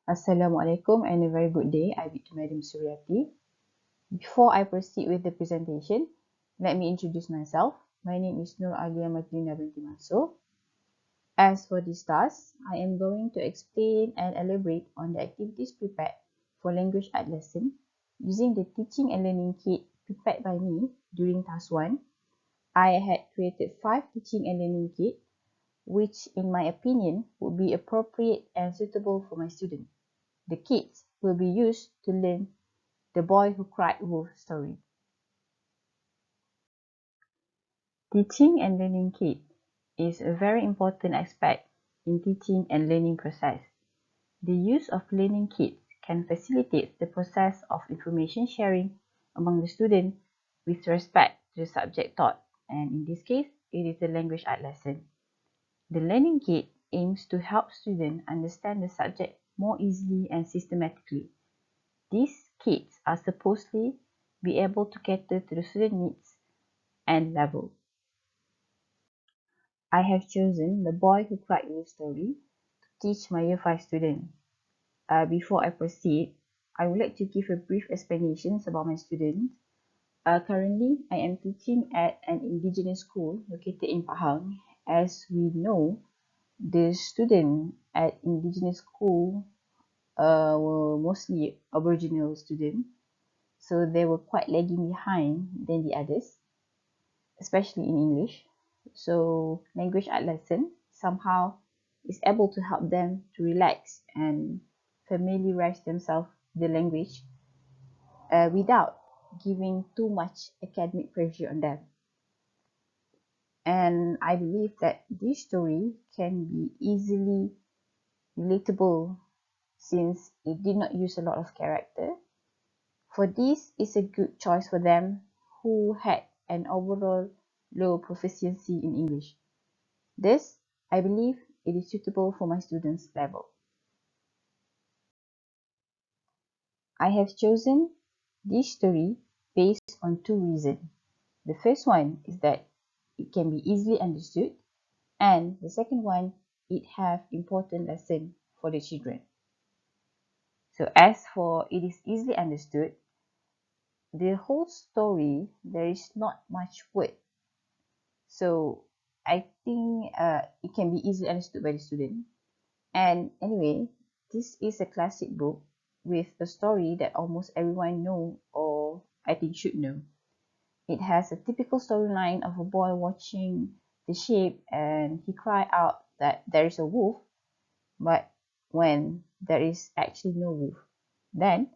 Assalamualaikum and a very good day. I Binti Madam Suryati. Before I proceed with the presentation, let me introduce myself. My name is Alia Majdina Binti Mansor. As for this task, I am going to explain and elaborate on the activities prepared for language art lesson using the teaching and learning kit prepared by me during task 1. I had created 5 teaching and learning kits, which in my opinion would be appropriate and suitable for my students. The kits will be used to learn The Boy Who Cried Wolf story. Teaching and learning kit is a very important aspect in teaching and learning process. The use of learning kits can facilitate the process of information sharing among the student with respect to the subject taught, and in this case, it is a language art lesson. The learning kit aims to help students understand the subject more easily and systematically. These kits are supposedly be able to cater to the student needs and level. I have chosen The Boy Who Cried Wolf story to teach my Year 5 students. Before I proceed, I would like to give a brief explanation about my students. Currently, I am teaching at an indigenous school located in Pahang. As we know, the students at indigenous school were mostly Aboriginal students, so they were quite lagging behind than the others, especially in English. So language art lesson somehow is able to help them to relax and familiarize themselves with the language without giving too much academic pressure on them. And I believe that this story can be easily relatable since it did not use a lot of character. For this is a good choice for them who had an overall low proficiency in English. This, I believe, it is suitable for my students' level. I have chosen this story based on 2 reasons. The first one is that it can be easily understood, and the second one, it have important lesson for the children. So as for it is easily understood, the whole story, there is not much word. So I think it can be easily understood by the student. And anyway, this is a classic book with a story that almost everyone know or I think should know. It has a typical storyline of a boy watching the sheep and he cry out that there is a wolf, but when there is actually no wolf. Then,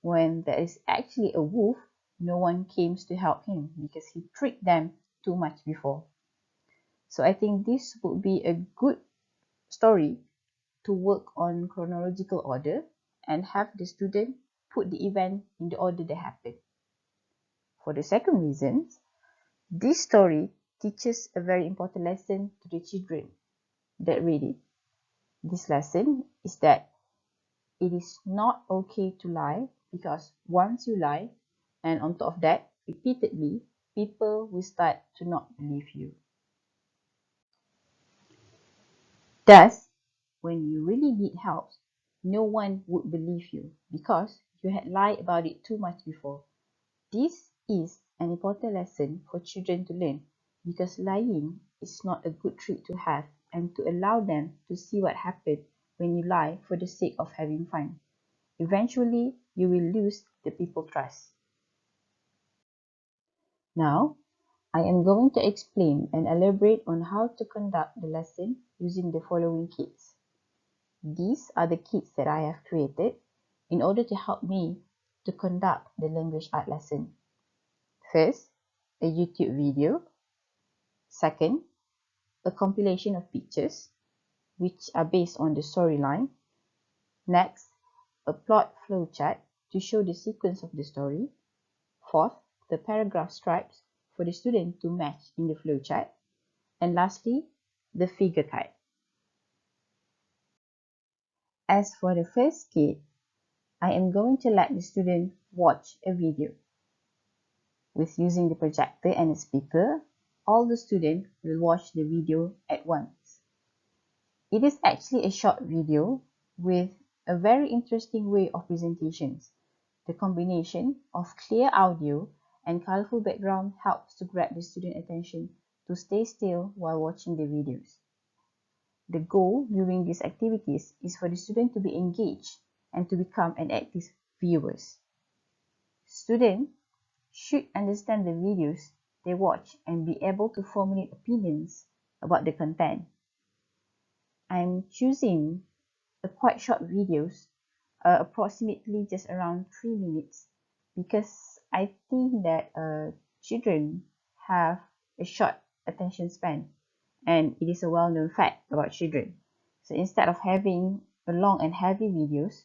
when there is actually a wolf, no one came to help him because he tricked them too much before. So I think this would be a good story to work on chronological order and have the student put the event in the order they happen. For the second reason, this story teaches a very important lesson to the children that read it. This lesson is that it is not okay to lie because once you lie, and on top of that, repeatedly, people will start to not believe you. Thus, when you really need help, no one would believe you because you had lied about it too much before. This is an important lesson for children to learn because lying is not a good trait to have and to allow them to see what happens when you lie for the sake of having fun. Eventually, you will lose the people's trust. Now, I am going to explain and elaborate on how to conduct the lesson using the following kits. These are the kits that I have created in order to help me to conduct the language art lesson. First, a YouTube video. Second, a compilation of pictures which are based on the storyline. Next, a plot flowchart to show the sequence of the story. Fourth, the paragraph stripes for the student to match in the flowchart. And lastly, the figure card. As for the first kit, I am going to let the student watch a video. With using the projector and a speaker, all the students will watch the video at once. It is actually a short video with a very interesting way of presentations. The combination of clear audio and colorful background helps to grab the student attention to stay still while watching the videos. The goal during these activities is for the student to be engaged and to become an active viewers. Students should understand the videos they watch and be able to formulate opinions about the content. I'm choosing a quite short videos, approximately just around 3 minutes, because I think that children have a short attention span, and it is a well-known fact about children. So instead of having a long and heavy videos,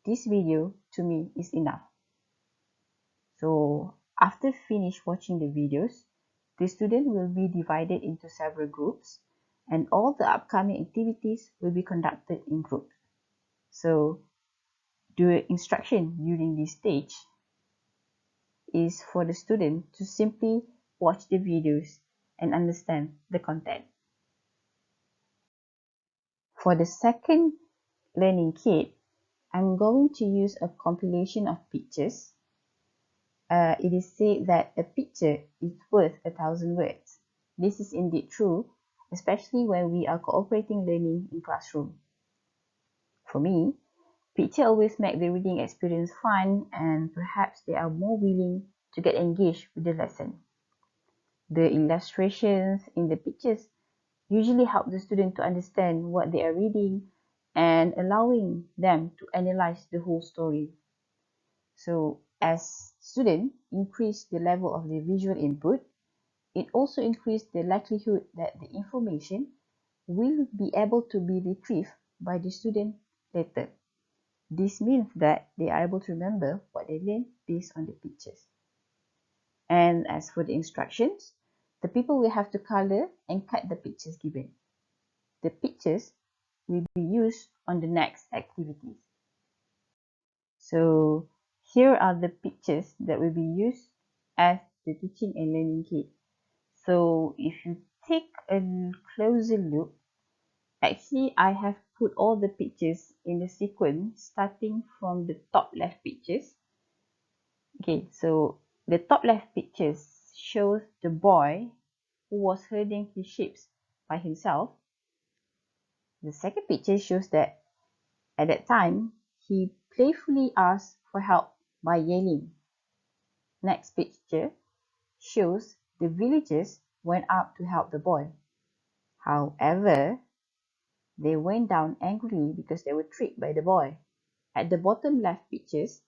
this video to me is enough. So after finish watching the videos, the student will be divided into several groups, and all the upcoming activities will be conducted in groups. So the instruction during this stage is for the student to simply watch the videos and understand the content. For the second learning kit, I'm going to use a compilation of pictures. It is said that a picture is worth 1,000 words. This is indeed true, especially when we are cooperating learning in classroom. For me, pictures always make the reading experience fun, and perhaps they are more willing to get engaged with the lesson. The illustrations in the pictures usually help the student to understand what they are reading and allowing them to analyze the whole story. So as students increase the level of the visual input, it also increases the likelihood that the information will be able to be retrieved by the student later. This means that they are able to remember what they learned based on the pictures. And as for the instructions, the people will have to color and cut the pictures given. The pictures will be used on the next activities. So here are the pictures that will be used as the teaching and learning kit. So if you take a closer look, actually I have put all the pictures in the sequence starting from the top left pictures. Okay, so the top left pictures shows the boy who was herding his sheep by himself. The second picture shows that at that time, he playfully asked for help by yelling. Next picture shows the villagers went up to help the boy. However, they went down angrily because they were tricked by the boy. At the bottom left pictures,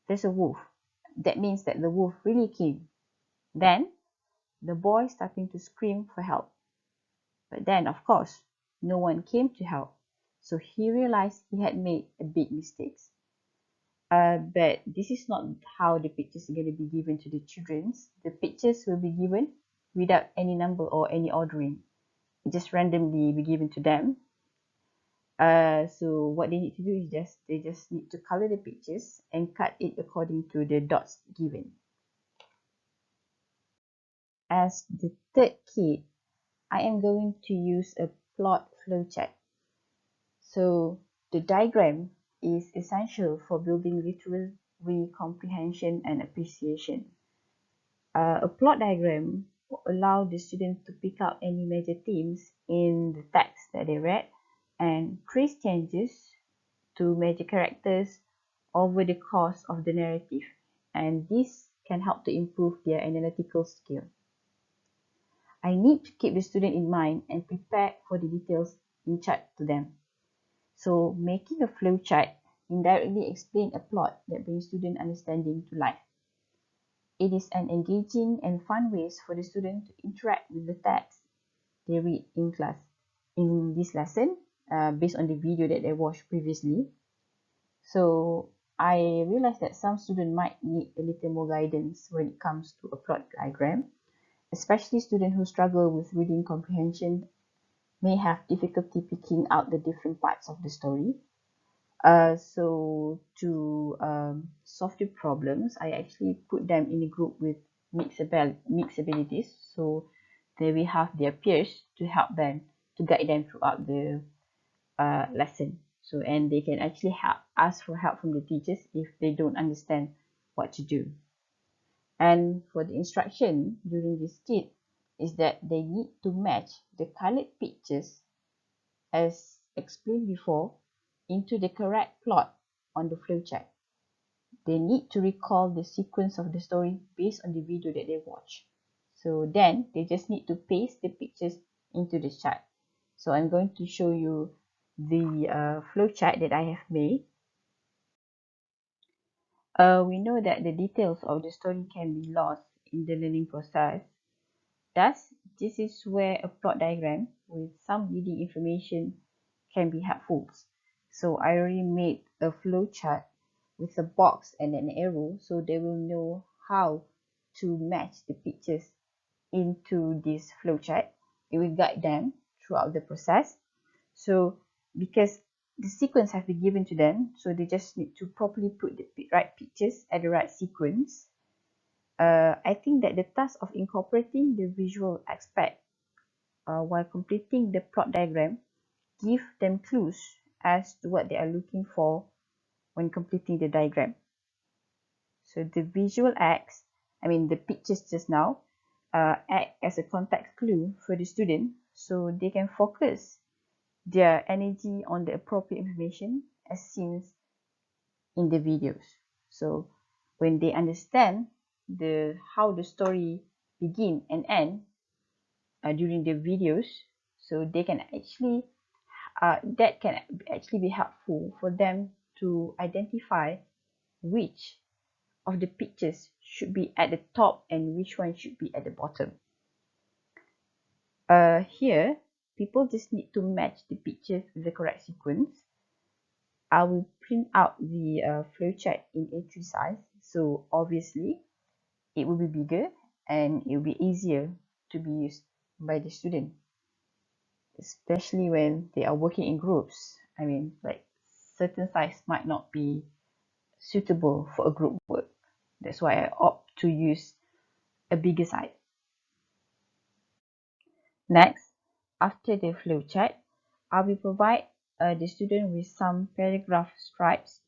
there's a wolf. That means that the wolf really came. Then, the boy starting to scream for help. But then, of course, no one came to help. So he realized he had made a big mistake. But this is not how the pictures are going to be given to the children. The pictures will be given without any number or any ordering. Just randomly be given to them. So what they need to do is they just need to color the pictures and cut it according to the dots given. As the third kit, I am going to use a plot flowchart. So the diagram is essential for building literary comprehension and appreciation. A plot diagram will allow the student to pick out any major themes in the text that they read and trace changes to major characters over the course of the narrative, and this can help to improve their analytical skill. I need to keep the student in mind and prepare for the details in chart to them. So making a flowchart indirectly explains a plot that brings student understanding to life. It is an engaging and fun way for the student to interact with the text they read in class. In this lesson, based on the video that they watched previously, so I realized that some students might need a little more guidance when it comes to a plot diagram, especially students who struggle with reading comprehension may have difficulty picking out the different parts of the story. So to solve the problems, I actually put them in a group with mixed abilities, so they will have their peers to help them, to guide them throughout the lesson. So, and they can actually ask for help from the teachers if they don't understand what to do. And for the instruction during this kit is that they need to match the colored pictures as explained before into the correct plot on the flowchart. They need to recall the sequence of the story based on the video that they watch. So then they just need to paste the pictures into the chart. So I'm going to show you the flowchart that I have made. We know that the details of the story can be lost in the learning process. Thus, this is where a plot diagram with some leading information can be helpful. So I already made a flowchart with a box and an arrow so they will know how to match the pictures into this flowchart. It will guide them throughout the process. So because the sequence has been given to them, so they just need to properly put the right pictures at the right sequence. I think that the task of incorporating the visual aspect while completing the plot diagram give them clues as to what they are looking for when completing the diagram. So the visual acts, the pictures just now, act as a context clue for the student so they can focus their energy on the appropriate information as seen in the videos. So when they understand how the story begin and end during the videos, so they can actually that can actually be helpful for them to identify which of the pictures should be at the top and which one should be at the bottom. Here, people just need to match the pictures with the correct sequence. I will print out the flowchart in A3 size, so obviously it will be bigger and it will be easier to be used by the student, especially when they are working in groups. Like certain size might not be suitable for a group work. That's why I opt to use a bigger size. Next, after the flowchart, I will provide the student with some paragraph stripes.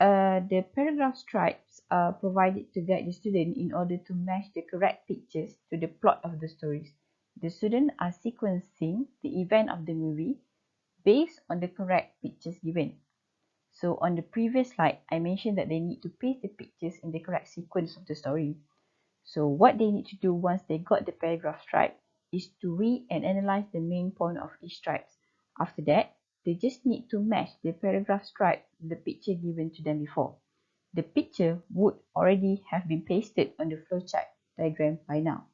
The paragraph stripes are provided to guide the student in order to match the correct pictures to the plot of the stories. The students are sequencing the event of the movie based on the correct pictures given. So on the previous slide, I mentioned that they need to paste the pictures in the correct sequence of the story. So what they need to do once they got the paragraph stripe is to read and analyze the main point of each stripe. After that, they just need to match the paragraph stripe with the picture given to them before. The picture would already have been pasted on the flowchart diagram by now.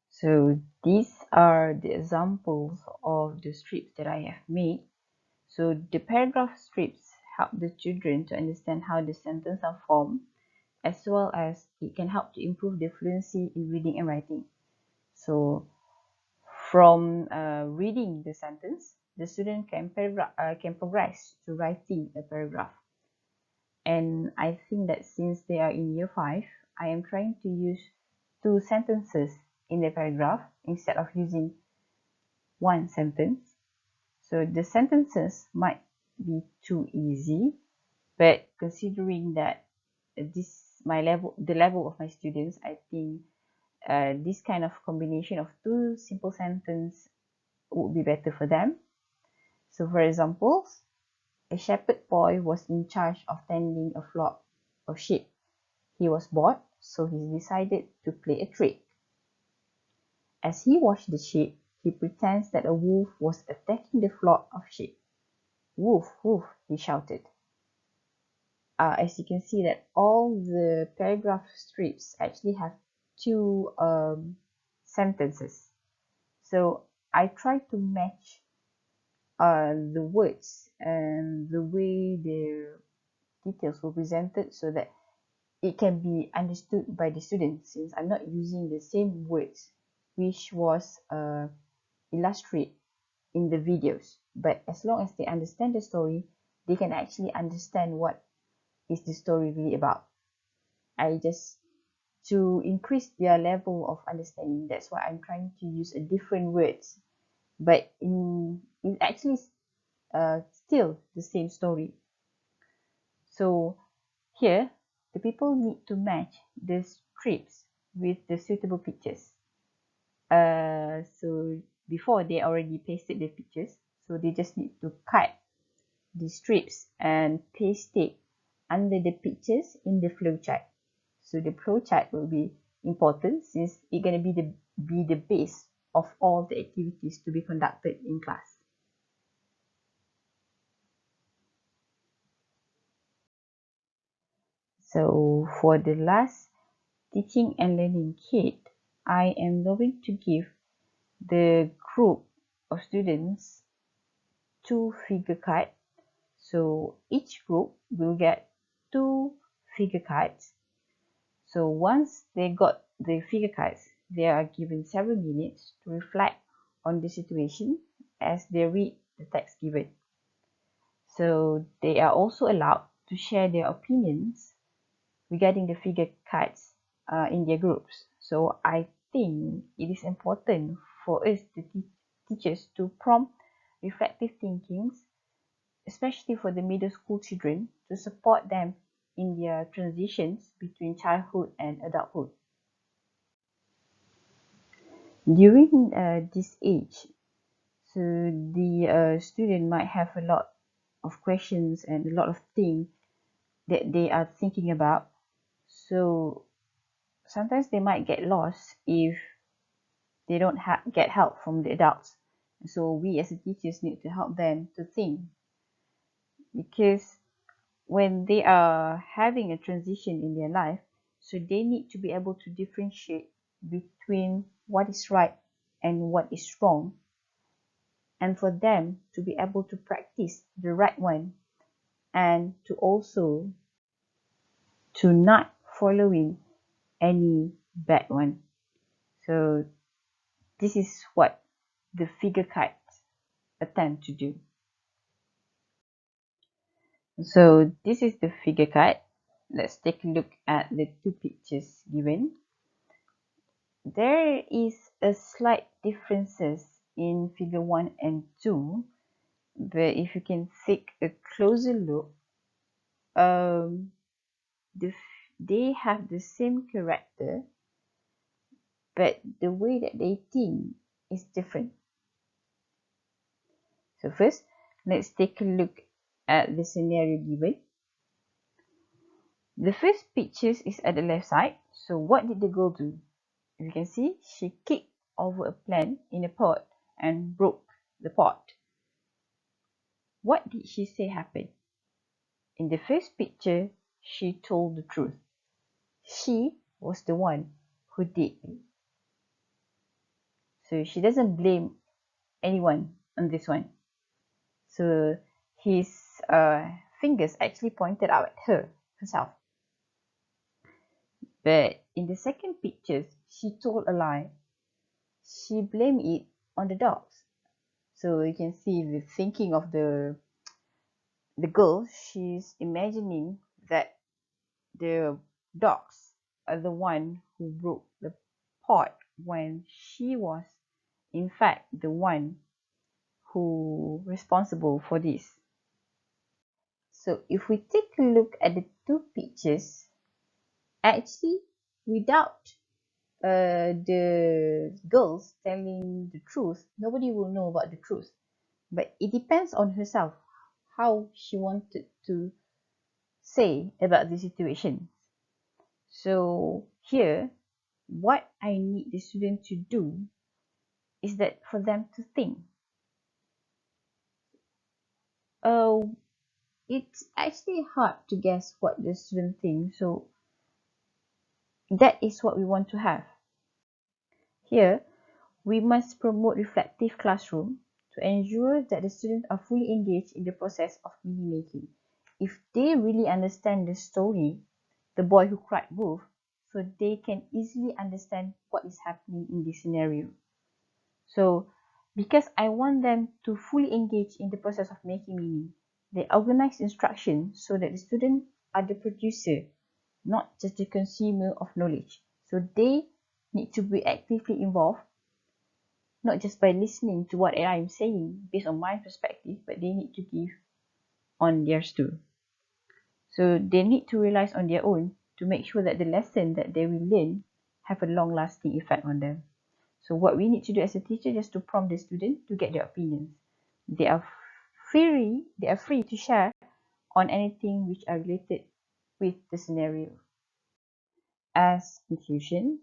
So these are the examples of the strips that I have made. So the paragraph strips help the children to understand how the sentences are formed, as well as it can help to improve their fluency in reading and writing. So from reading the sentence, the student can progress to writing a paragraph. And I think that since they are in year 5, I am trying to use 2 sentences in the paragraph instead of using 1 sentence. So the sentences might be too easy, but considering that the level of my students, I think this kind of combination of 2 simple sentences would be better for them. So for example, a shepherd boy was in charge of tending a flock of sheep. He was bored, so he decided to play a trick. As he watched the sheep, he pretends that a wolf was attacking the flock of sheep. Wolf, wolf, he shouted. As you can see that all the paragraph strips actually have 2 sentences. So I try to match the words and the way the details were presented so that it can be understood by the students, since I'm not using the same words which was illustrated in the videos. But as long as they understand the story, they can actually understand what is the story really about. I just to increase their level of understanding. That's why I'm trying to use a different words, but it's actually still the same story. So here, the people need to match the strips with the suitable pictures. So before they already pasted the pictures, so they just need to cut the strips and paste it under the pictures in the flowchart. So the flowchart will be important since it's going to be the base of all the activities to be conducted in class. So for the last teaching and learning kit, I am going to give the group of students 2 figure cards. So each group will get 2 figure cards. So once they got the figure cards, they are given several minutes to reflect on the situation as they read the text given. So they are also allowed to share their opinions regarding the figure cards in their groups. So I think it is important for us, the teachers, to prompt reflective thinkings, especially for the middle school children, to support them in their transitions between childhood and adulthood. During this age, so the student might have a lot of questions and a lot of things that they are thinking about. So sometimes they might get lost if they don't get help from the adults. So we as the teachers need to help them to think, because when they are having a transition in their life, so they need to be able to differentiate between what is right and what is wrong, and for them to be able to practice the right one and to also to not following any bad one. So this is what the figure cards attempt to do. So this is the figure card. Let's take a look at the 2 pictures given. There is a slight differences in figure 1 and 2, but if you can take a closer look, they have the same character, but the way that they think is different. So first, let's take a look at the scenario given. The first picture is at the left side. So what did the girl do? You can see she kicked over a plant in a pot and broke the pot. What did she say happened? In the first picture, she told the truth. She was the one who did it. So she doesn't blame anyone on this one. So his fingers actually pointed out at herself. But in the second picture, she told a lie. She blamed it on the dogs. So you can see the thinking of the girl. She's imagining that the dogs are the one who broke the pot when she was in fact the one who responsible for this. So if we take a look at the 2 pictures, actually without the girls telling the truth, nobody will know about the truth. But it depends on herself how she wanted to say about the situation. So here, what I need the student to do is that for them to think. It's actually hard to guess what the student thinks, so that is what we want to have. Here, we must promote reflective classroom to ensure that the students are fully engaged in the process of meaning making. If they really understand the story, The Boy Who Cried Wolf, so they can easily understand what is happening in this scenario. So, because I want them to fully engage in the process of making meaning, they organize instruction so that the students are the producer, not just the consumer of knowledge. So they need to be actively involved, not just by listening to what I'm saying based on my perspective, but they need to give on theirs too. So they need to realize on their own to make sure that the lesson that they will learn have a long-lasting effect on them. So what we need to do as a teacher is to prompt the student to get their opinions. They are free to share on anything which are related with the scenario. As conclusion,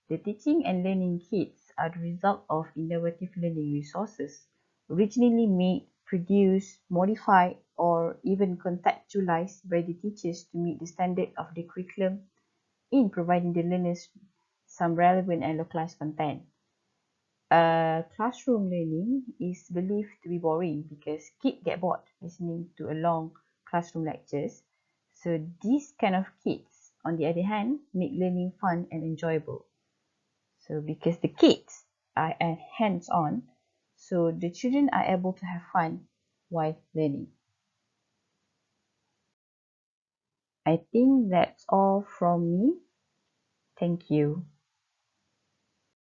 the teaching and learning kits are the result of innovative learning resources, originally made, produced, modified, or even contextualized by the teachers to meet the standard of the curriculum in providing the learners some relevant and localized content. Classroom learning is believed to be boring because kids get bored listening to a long classroom lectures. So these kind of kits, on the other hand, make learning fun and enjoyable. So because the kids are hands-on, so the children are able to have fun while learning. I think that's all from me. Thank you.